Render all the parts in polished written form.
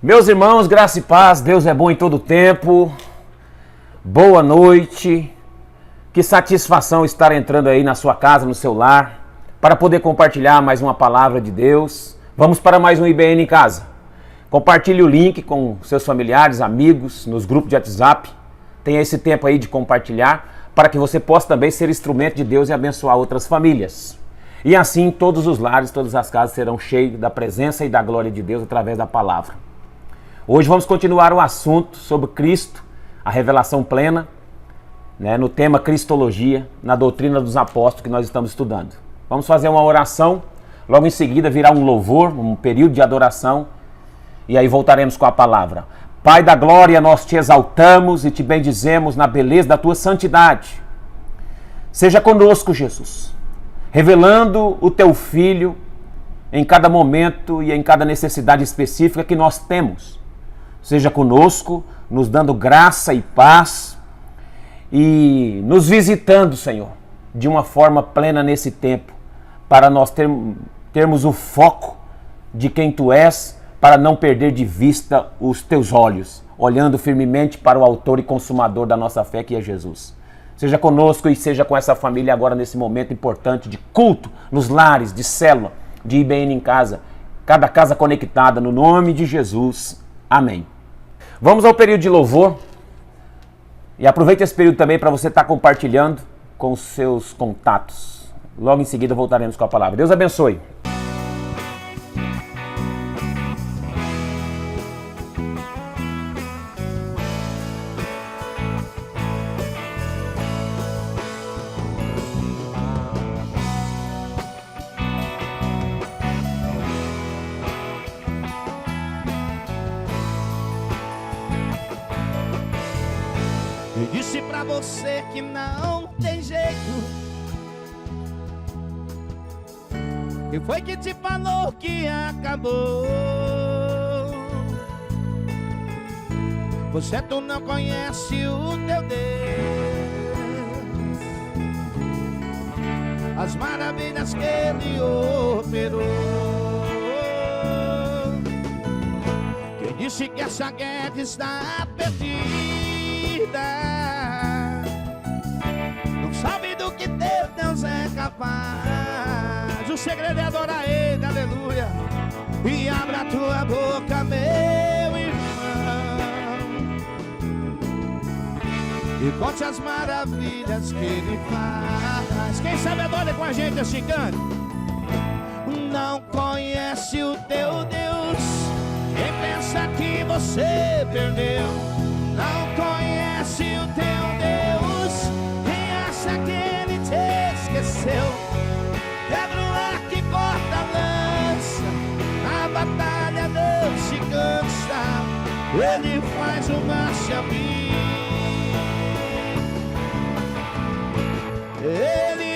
Meus irmãos, graça e paz, Deus é bom em todo tempo. Boa noite. Que satisfação estar entrando aí na sua casa, no seu lar, para poder compartilhar mais uma palavra de Deus. Vamos para mais um IBN em Casa. Compartilhe o link com seus familiares, amigos, nos grupos de WhatsApp. Tenha esse tempo aí de compartilhar, para que você possa também ser instrumento de Deus e abençoar outras famílias. E assim todos os lares, todas as casas serão cheios da presença e da glória de Deus através da palavra. Hoje vamos continuar o assunto sobre Cristo, a revelação plena, no tema Cristologia, na doutrina dos apóstolos que nós estamos estudando. Vamos fazer uma oração, logo em seguida virá um louvor, um período de adoração, e aí voltaremos com a palavra. Pai da glória, nós te exaltamos e te bendizemos na beleza da tua santidade. Seja conosco, Jesus, revelando o teu Filho em cada momento e em cada necessidade específica que nós temos. Seja conosco, nos dando graça e paz e nos visitando, Senhor, de uma forma plena nesse tempo, para nós termos o foco de quem Tu és, para não perder de vista os Teus olhos, olhando firmemente para o autor e consumador da nossa fé, que é Jesus. Seja conosco e seja com essa família agora nesse momento importante de culto, nos lares, de célula, de IBN em Casa, cada casa conectada, no nome de Jesus. Amém. Vamos ao período de louvor e aproveite esse período também para você estar compartilhando com os seus contatos. Logo em seguida voltaremos com a palavra. Deus abençoe. Eu disse pra você que não tem jeito. Quem foi que te falou que acabou? Tu não conhece o teu Deus, as maravilhas que Ele operou. Quem disse que essa guerra está perdida não sabe do que Deus é capaz. O segredo é adorar Ele, aleluia. E abra a tua boca, meu irmão, e conte as maravilhas que Ele faz. Quem sabe adora com a gente assim, cante. Não conhece o teu Deus quem pensa que você perdeu. Não conhece o teu Deus quem acha que Ele te esqueceu. Quebra o arco e corta a lança, na batalha não se cansa. Ele faz o mar se abrir, Ele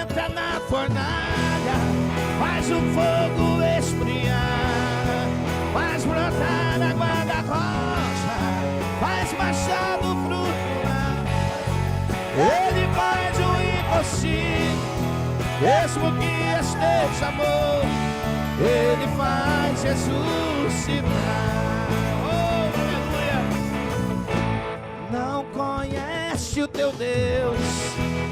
entra na fornalha, faz o fogo esfriar, faz brotar água da rocha, faz baixar do fruto. Ele faz o impossível, mesmo que esteja morto. Ele faz ressuscitar. Oh, aleluia. Não conhece o teu Deus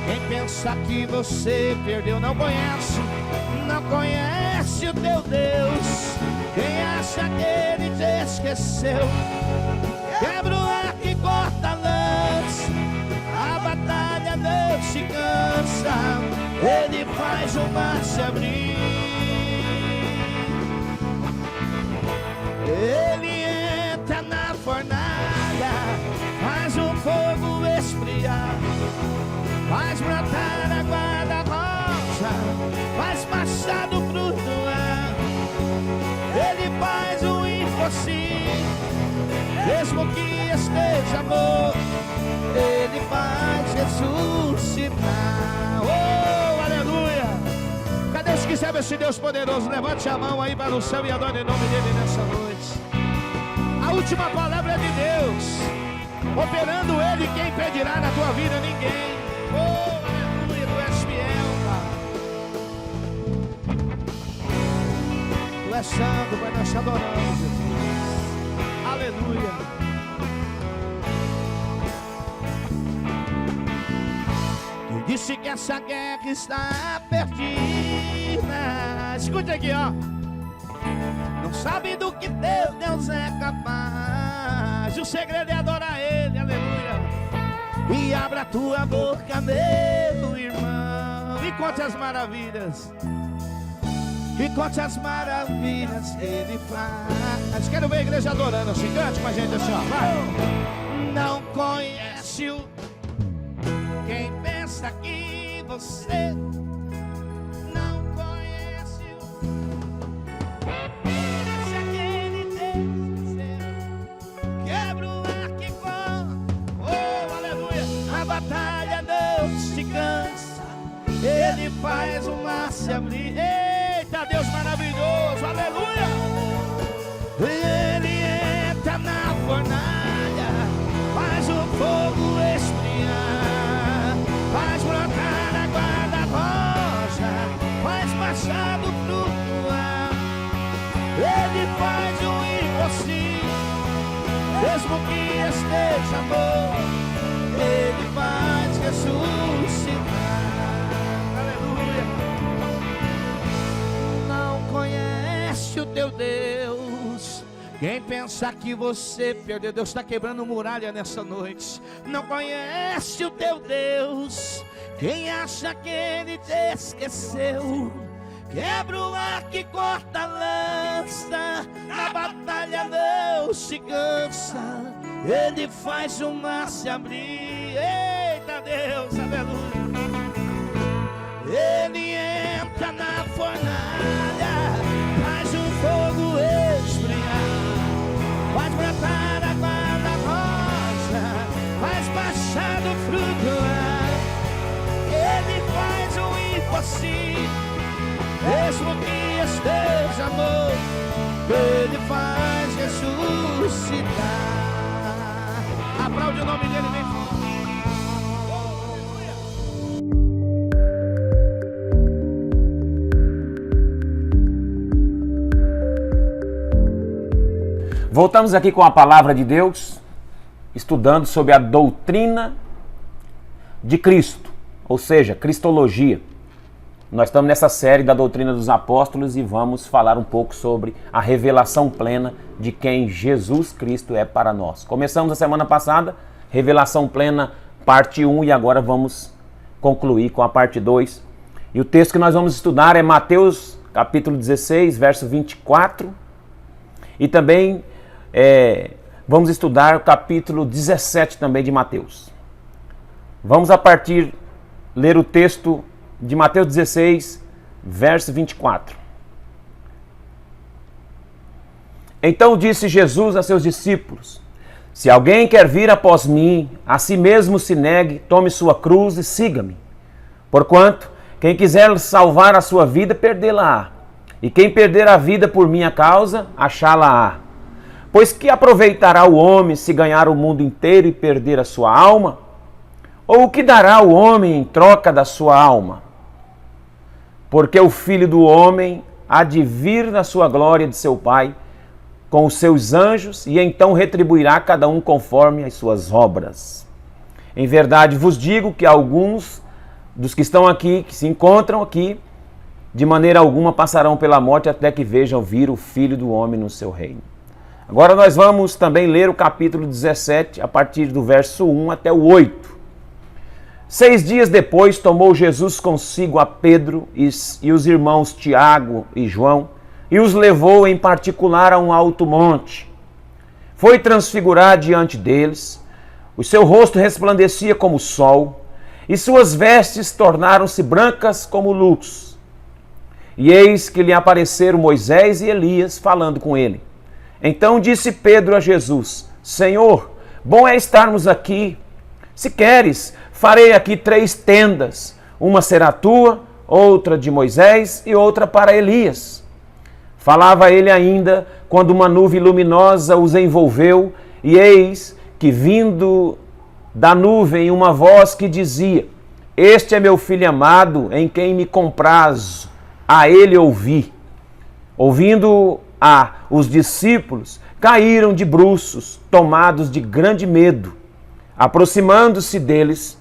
quem pensa que você perdeu. Não conhece o teu Deus quem acha que Ele te esqueceu. Quebra o arco e corta a lança, a batalha não se cansa. Ele faz o mar se abrir, Ele entra na fornalha, faz o fogo esfriar, faz brotar água da rocha, faz passar do fruto. Ele faz o impossível, mesmo que esteja morto. Ele faz ressuscitar. Oh, aleluia. Cadê os que servem esse Deus poderoso? Levante a mão aí para o céu e adore em nome dele nessa noite. A última palavra é de Deus, operando Ele, quem impedirá na tua vida? Ninguém. Oh, aleluia, tu és fiel, Pai. Tu és santo, Pai, nós te adoramos, Jesus. aleluia. Quem disse que essa guerra está perdida? Escute aqui, ó. Não sabe do que Deus é capaz. O segredo é adorar Ele, aleluia. E abra a tua boca, meu irmão, e conte as maravilhas. E conte as maravilhas que Ele faz. Quero ver a igreja adorando assim. Cante com a gente assim, ó. Vai. Não conhece o... Quem pensa que você não conhece o... Conhece aquele Deus seu. Quebra o arco e corre. Oh, aleluia. A batalha não se cansa. Ele faz o mar se abrir. Eita, Deus maravilhoso, aleluia. Ele entra na fornalha, faz o fogo esfriar, faz brotar a guarda-rosa, faz machado flutuar. Ele faz o impossível, mesmo que esteja morto, Ele faz ressuscitar. Conhece o teu Deus. Quem pensar que você perdeu, Deus está quebrando muralha nessa noite. Não conhece o teu Deus. Quem acha que Ele te esqueceu, quebra o arco e corta a lança. Na batalha não se cansa, Ele faz o mar se abrir. Eita Deus, aleluia. Ele entra na fornalha, faz o fogo esfriar, faz brotar a guarda-rosa, faz machado flutuar. Ele faz o impossível, mesmo que esteja morto, Ele faz ressuscitar. Aplaude o nome dele, vem fora. Voltamos aqui com a palavra de Deus, estudando sobre a doutrina de Cristo, ou seja, Cristologia. Nós estamos nessa série da doutrina dos apóstolos e vamos falar um pouco sobre a revelação plena de quem Jesus Cristo é para nós. Começamos a semana passada, revelação plena, parte 1, e agora vamos concluir com a parte 2. E o texto que nós vamos estudar é Mateus, capítulo 16, verso 24, e também vamos estudar o capítulo 17 também de Mateus. Vamos ler o texto de Mateus 16, verso 24. Então disse Jesus a seus discípulos: se alguém quer vir após mim, a si mesmo se negue, tome sua cruz e siga-me. Porquanto, quem quiser salvar a sua vida, perdê-la-á. E quem perder a vida por minha causa, achá-la-á. Pois que aproveitará o homem se ganhar o mundo inteiro e perder a sua alma? Ou o que dará o homem em troca da sua alma? Porque o Filho do Homem há de vir na sua glória de seu Pai, com os seus anjos, e então retribuirá cada um conforme as suas obras. Em verdade vos digo que alguns dos que estão aqui, que se encontram aqui, de maneira alguma passarão pela morte até que vejam vir o Filho do Homem no seu reino. Agora nós vamos também ler o capítulo 17, a partir do verso 1 até o 8. 6 dias depois, tomou Jesus consigo a Pedro e os irmãos Tiago e João, e os levou em particular a um alto monte. Foi transfigurar diante deles, o seu rosto resplandecia como o sol, e suas vestes tornaram-se brancas como luz. E eis que lhe apareceram Moisés e Elias falando com ele. Então disse Pedro a Jesus: Senhor, bom é estarmos aqui. Se queres, farei aqui 3 tendas. Uma será tua, outra de Moisés e outra para Elias. Falava ele ainda, quando uma nuvem luminosa os envolveu, e eis que, vindo da nuvem, uma voz que dizia: Este é meu filho amado, em quem me comprazo, a ele ouvi. Ouvindo os discípulos, caíram de bruços, tomados de grande medo. Aproximando-se deles,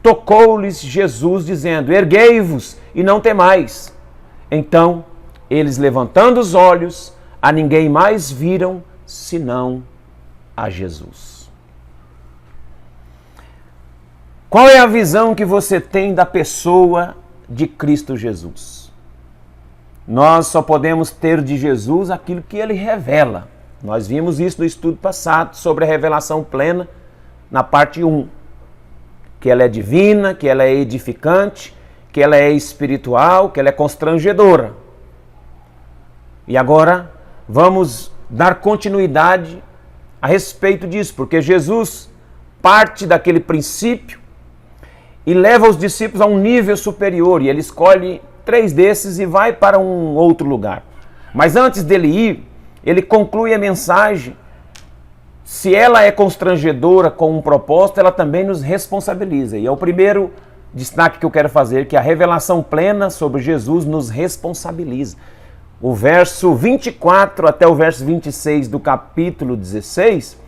tocou-lhes Jesus, dizendo: erguei-vos e não temais. Então, eles, levantando os olhos, a ninguém mais viram, senão a Jesus. Qual é a visão que você tem da pessoa de Cristo Jesus? Nós só podemos ter de Jesus aquilo que ele revela. Nós vimos isso no estudo passado sobre a revelação plena, na parte 1. Que ela é divina, que ela é edificante, que ela é espiritual, que ela é constrangedora. E agora vamos dar continuidade a respeito disso, porque Jesus parte daquele princípio e leva os discípulos a um nível superior, e ele escolhe 3 desses e vai para um outro lugar. Mas antes dele ir, ele conclui a mensagem. Se ela é constrangedora com um propósito, ela também nos responsabiliza. E é o primeiro destaque que eu quero fazer, que a revelação plena sobre Jesus nos responsabiliza. O verso 24 até o verso 26 do capítulo 16,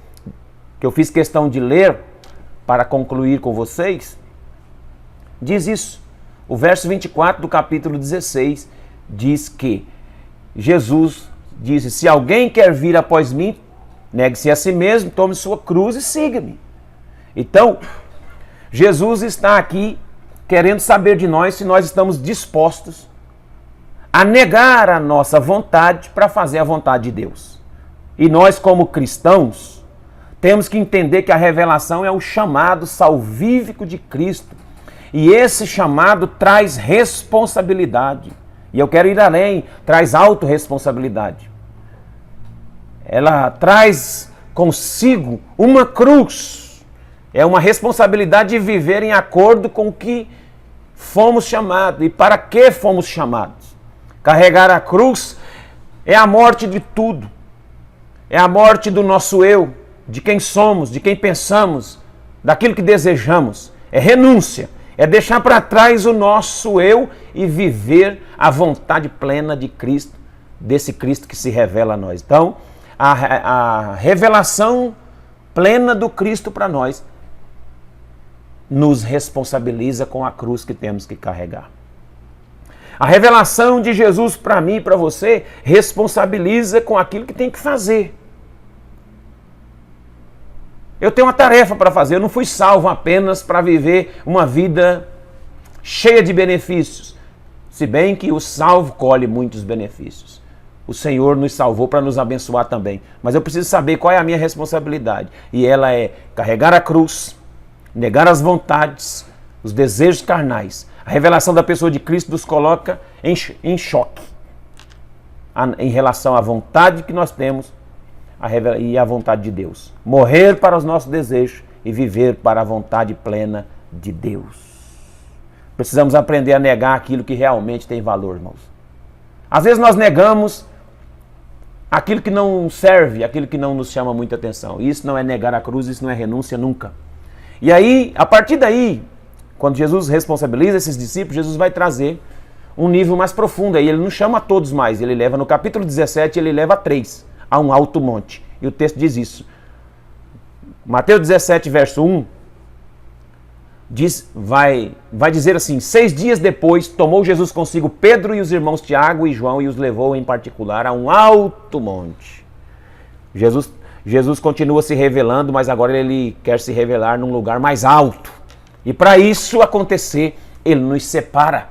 que eu fiz questão de ler para concluir com vocês, diz isso. O verso 24 do capítulo 16 diz que Jesus disse: se alguém quer vir após mim, negue-se a si mesmo, tome sua cruz e siga-me. Então, Jesus está aqui querendo saber de nós se nós estamos dispostos a negar a nossa vontade para fazer a vontade de Deus. E nós, como cristãos, temos que entender que a revelação é o chamado salvífico de Cristo. E esse chamado traz responsabilidade. E eu quero ir além, traz autorresponsabilidade. Ela traz consigo uma cruz. É uma responsabilidade de viver em acordo com o que fomos chamados e para que fomos chamados. Carregar a cruz é a morte de tudo. É a morte do nosso eu, de quem somos, de quem pensamos, daquilo que desejamos. É renúncia, é deixar para trás o nosso eu e viver a vontade plena de Cristo, desse Cristo que se revela a nós. Então, a revelação plena do Cristo para nós nos responsabiliza com a cruz que temos que carregar. A revelação de Jesus para mim e para você responsabiliza com aquilo que tem que fazer. Eu tenho uma tarefa para fazer, eu não fui salvo apenas para viver uma vida cheia de benefícios, se bem que o salvo colhe muitos benefícios. O Senhor nos salvou para nos abençoar também. Mas eu preciso saber qual é a minha responsabilidade. E ela é carregar a cruz, negar as vontades, os desejos carnais. A revelação da pessoa de Cristo nos coloca em choque em relação à vontade que nós temos e à vontade de Deus. Morrer para os nossos desejos e viver para a vontade plena de Deus. Precisamos aprender a negar aquilo que realmente tem valor, irmãos. Às vezes nós negamos aquilo que não serve, aquilo que não nos chama muita atenção. Isso não é negar a cruz, isso não é renúncia nunca. E aí, a partir daí, quando Jesus responsabiliza esses discípulos, Jesus vai trazer um nível mais profundo. Aí ele não chama a todos mais, ele leva no capítulo 17, ele leva a 3, a um alto monte. E o texto diz isso. Mateus 17, verso 1, vai dizer assim: 6 dias depois, tomou Jesus consigo Pedro e os irmãos Tiago e João e os levou em particular a um alto monte. Jesus continua se revelando, mas agora ele quer se revelar num lugar mais alto. E para isso acontecer, ele nos separa.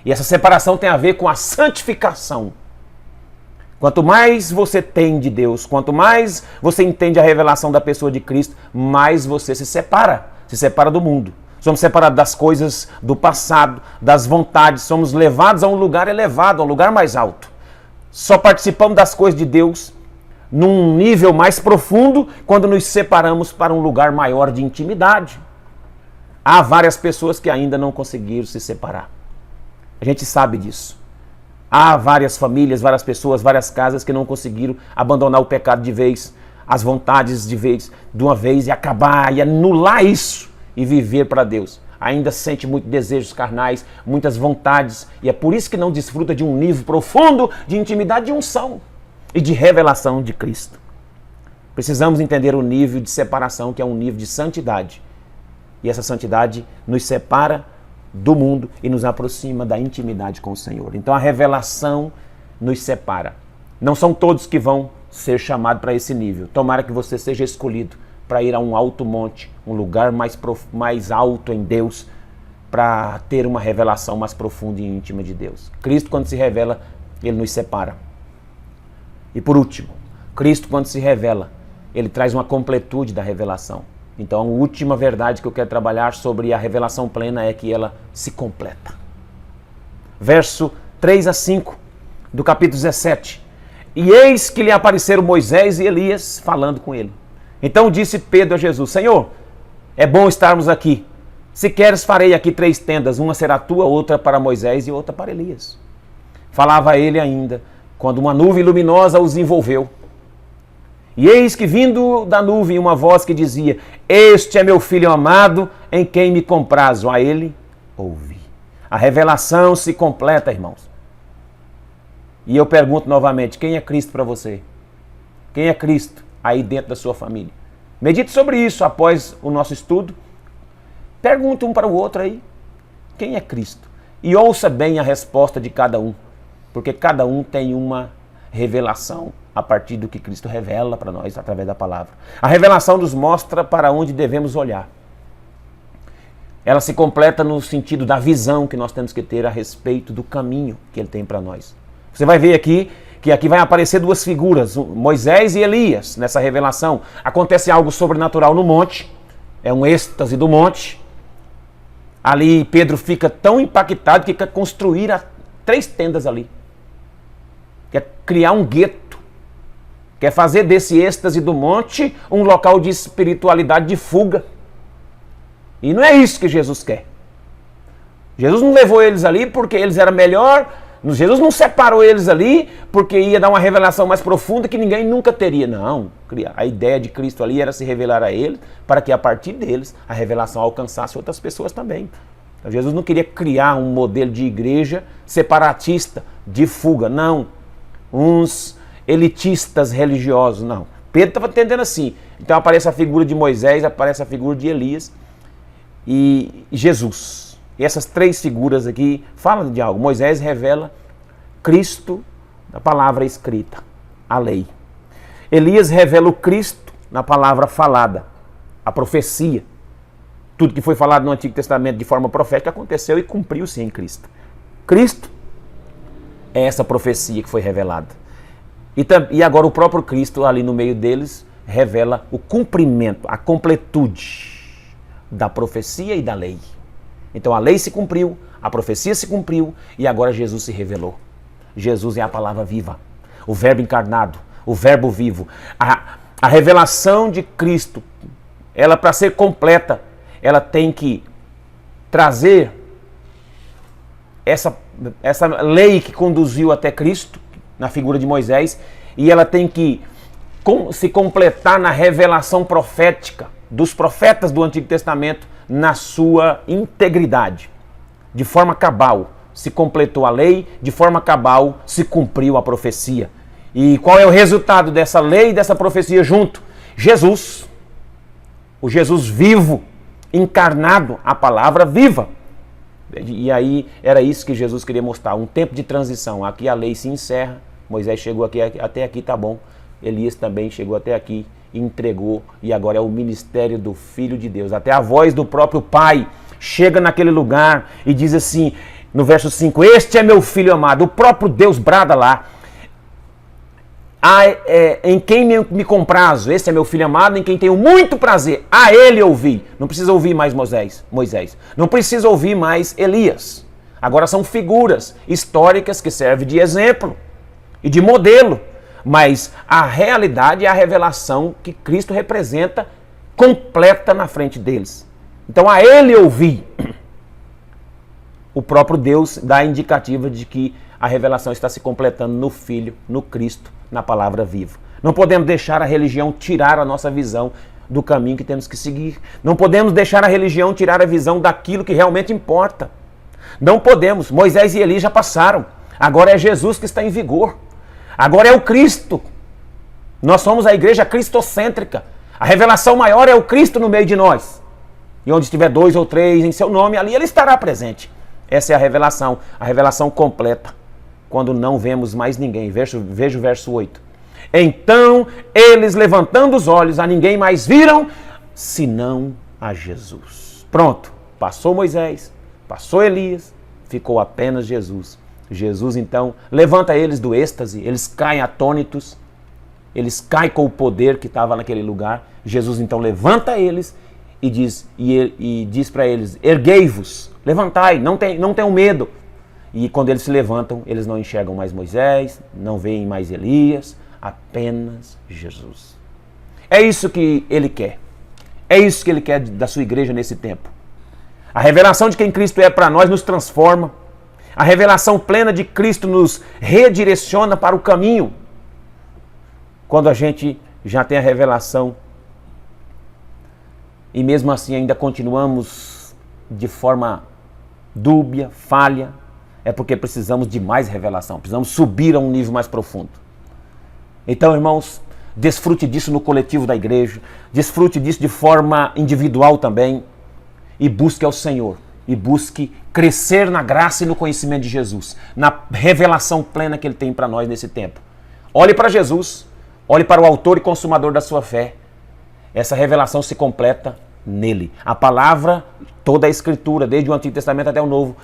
E essa separação tem a ver com a santificação. Quanto mais você tem de Deus, quanto mais você entende a revelação da pessoa de Cristo, mais você se separa do mundo. Somos separados das coisas do passado, das vontades, somos levados a um lugar elevado, a um lugar mais alto. Só participamos das coisas de Deus num nível mais profundo quando nos separamos para um lugar maior de intimidade. Há várias pessoas que ainda não conseguiram se separar. A gente sabe disso. Há várias famílias, várias pessoas, várias casas que não conseguiram abandonar o pecado de vez, as vontades de vez, de uma vez, e acabar, e anular isso e viver para Deus. Ainda sente muitos desejos carnais, muitas vontades, e é por isso que não desfruta de um nível profundo de intimidade, de unção e de revelação de Cristo. Precisamos entender o nível de separação, que é um nível de santidade. E essa santidade nos separa do mundo e nos aproxima da intimidade com o Senhor. Então a revelação nos separa. Não são todos que vão ser chamados para esse nível. Tomara que você seja escolhido para ir a um alto monte, um lugar mais alto em Deus, para ter uma revelação mais profunda e íntima de Deus. Cristo, quando se revela, ele nos separa. E por último, Cristo, quando se revela, ele traz uma completude da revelação. Então, a última verdade que eu quero trabalhar sobre a revelação plena é que ela se completa. Verso 3 a 5 do capítulo 17. E eis que lhe apareceram Moisés e Elias falando com ele. Então disse Pedro a Jesus: Senhor, é bom estarmos aqui. Se queres, farei aqui 3 tendas, uma será tua, outra para Moisés e outra para Elias. Falava ele ainda, quando uma nuvem luminosa os envolveu. E eis que vindo da nuvem uma voz que dizia: Este é meu filho amado, em quem me comprazo. A ele ouvi. A revelação se completa, irmãos. E eu pergunto novamente, quem é Cristo para você? Quem é Cristo aí dentro da sua família? Medite sobre isso após o nosso estudo. Pergunte um para o outro aí, quem é Cristo? E ouça bem a resposta de cada um, porque cada um tem uma revelação a partir do que Cristo revela para nós através da palavra. A revelação nos mostra para onde devemos olhar. Ela se completa no sentido da visão que nós temos que ter a respeito do caminho que Ele tem para nós. Você vai ver aqui que aqui vai aparecer 2 figuras, Moisés e Elias, nessa revelação. Acontece algo sobrenatural no monte, é um êxtase do monte. Ali Pedro fica tão impactado que quer construir 3 tendas ali. Quer criar um gueto. Quer fazer desse êxtase do monte um local de espiritualidade, de fuga. E não é isso que Jesus quer. Jesus não levou eles ali porque eles eram melhor. Jesus não separou eles ali porque ia dar uma revelação mais profunda que ninguém nunca teria. Não, a ideia de Cristo ali era se revelar a eles para que a partir deles a revelação alcançasse outras pessoas também. Então, Jesus não queria criar um modelo de igreja separatista, de fuga, não. Uns elitistas religiosos, não. Pedro estava entendendo assim. Então aparece a figura de Moisés, aparece a figura de Elias e Jesus. E essas 3 figuras aqui falam de algo. Moisés revela Cristo na palavra escrita, a lei. Elias revela o Cristo na palavra falada, a profecia. Tudo que foi falado no Antigo Testamento de forma profética aconteceu e cumpriu-se em Cristo. Cristo é essa profecia que foi revelada. E agora o próprio Cristo ali no meio deles revela o cumprimento, a completude da profecia e da lei. Então a lei se cumpriu, a profecia se cumpriu e agora Jesus se revelou. Jesus é a palavra viva, o verbo encarnado, o verbo vivo. A revelação de Cristo, ela para ser completa, ela tem que trazer essa lei que conduziu até Cristo, na figura de Moisés, e ela tem que se completar na revelação profética dos profetas do Antigo Testamento, na sua integridade. De forma cabal se completou a lei, de forma cabal se cumpriu a profecia. E qual é o resultado dessa lei e dessa profecia junto? Jesus. O Jesus vivo, encarnado, a palavra viva. E aí era isso que Jesus queria mostrar, um tempo de transição. Aqui a lei se encerra, Moisés chegou aqui, até aqui tá bom, Elias também chegou até aqui, entregou, e agora é o ministério do Filho de Deus. Até a voz do próprio Pai chega naquele lugar e diz assim, no verso 5, este é meu Filho amado. O próprio Deus brada lá, em quem me comprazo, este é meu Filho amado, em quem tenho muito prazer, a ele ouvi. Não precisa ouvir mais Moisés, não precisa ouvir mais Elias. Agora são figuras históricas que servem de exemplo e de modelo. Mas a realidade é a revelação que Cristo representa completa na frente deles. Então a ele ouvir. O próprio Deus dá a indicativa de que a revelação está se completando no Filho, no Cristo, na palavra viva. Não podemos deixar a religião tirar a nossa visão do caminho que temos que seguir. Não podemos deixar a religião tirar a visão daquilo que realmente importa. Não podemos. Moisés e Elias já passaram. Agora é Jesus que está em vigor. Agora é o Cristo, Nós somos a igreja cristocêntrica. A revelação maior é o Cristo no meio de nós. E onde estiver 2 ou 3 em seu nome, ali ele estará presente. Essa é a revelação completa. Quando não vemos mais ninguém. Veja o verso 8. Então eles, levantando os olhos, a ninguém mais viram, senão a Jesus. Pronto. Passou Moisés, passou Elias, ficou apenas Jesus. Jesus então levanta eles do êxtase, eles caem atônitos, eles caem com o poder que estava naquele lugar. Jesus então levanta eles e diz para eles: erguei-vos, levantai, não tenham medo. E quando eles se levantam, eles não enxergam mais Moisés, não veem mais Elias, apenas Jesus. É isso que ele quer. É isso que ele quer da sua igreja nesse tempo. A revelação de quem Cristo é para nós nos transforma. A revelação plena de Cristo nos redireciona para o caminho. Quando a gente já tem a revelação e mesmo assim ainda continuamos de forma dúbia, falha, é porque precisamos de mais revelação, precisamos subir a um nível mais profundo. Então, irmãos, desfrute disso no coletivo da igreja, desfrute disso de forma individual também, e busque ao Senhor, e busque crescer na graça e no conhecimento de Jesus, na revelação plena que Ele tem para nós nesse tempo. Olhe para Jesus, olhe para o autor e consumador da sua fé. Essa revelação se completa nele. A palavra, toda a Escritura, desde o Antigo Testamento até o Novo,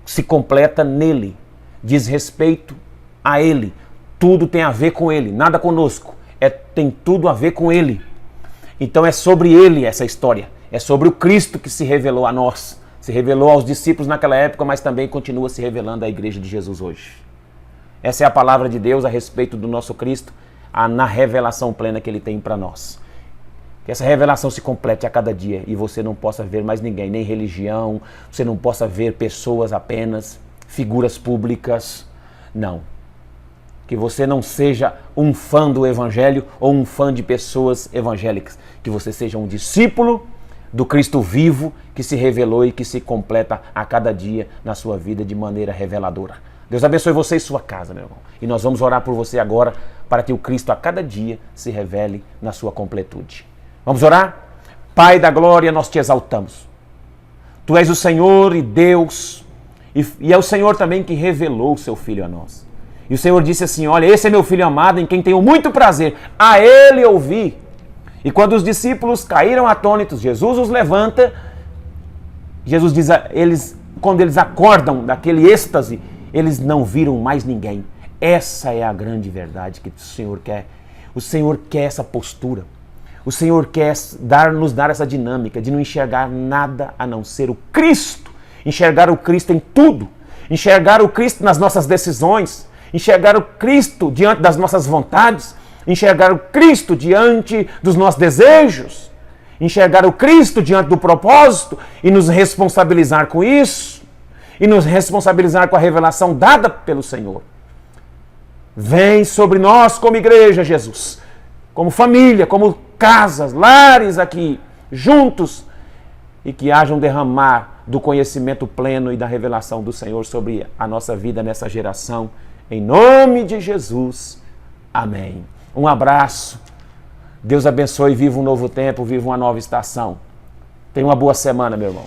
se completa nele, diz respeito a ele, tudo tem a ver com ele, nada conosco, tem tudo a ver com ele. Então é sobre ele essa história, é sobre o Cristo que se revelou a nós, se revelou aos discípulos naquela época, mas também continua se revelando à igreja de Jesus hoje. Essa é a palavra de Deus a respeito do nosso Cristo, na revelação plena que ele tem para nós. Que essa revelação se complete a cada dia e você não possa ver mais ninguém, nem religião, você não possa ver pessoas apenas, figuras públicas, não. Que você não seja um fã do Evangelho ou um fã de pessoas evangélicas. Que você seja um discípulo do Cristo vivo que se revelou e que se completa a cada dia na sua vida de maneira reveladora. Deus abençoe você e sua casa, meu irmão. E nós vamos orar por você agora para que o Cristo a cada dia se revele na sua completude. Vamos orar? Pai da glória, nós te exaltamos. Tu és o Senhor e Deus, e é o Senhor também que revelou o seu Filho a nós. E o Senhor disse assim: olha, esse é meu Filho amado em quem tenho muito prazer, a Ele ouvi. E quando os discípulos caíram atônitos, Jesus os levanta. Jesus diz a eles, quando eles acordam daquele êxtase, eles não viram mais ninguém. Essa é a grande verdade que o Senhor quer. O Senhor quer essa postura. O Senhor quer nos dar essa dinâmica de não enxergar nada a não ser o Cristo. Enxergar o Cristo em tudo. Enxergar o Cristo nas nossas decisões. Enxergar o Cristo diante das nossas vontades. Enxergar o Cristo diante dos nossos desejos. Enxergar o Cristo diante do propósito e nos responsabilizar com isso. E nos responsabilizar com a revelação dada pelo Senhor. Vem sobre nós como igreja, Jesus. Como família, como casas, lares aqui, juntos, e que haja um derramar do conhecimento pleno e da revelação do Senhor sobre a nossa vida nessa geração. Em nome de Jesus. Amém. Um abraço. Deus abençoe. Viva um novo tempo, viva uma nova estação. Tenha uma boa semana, meu irmão.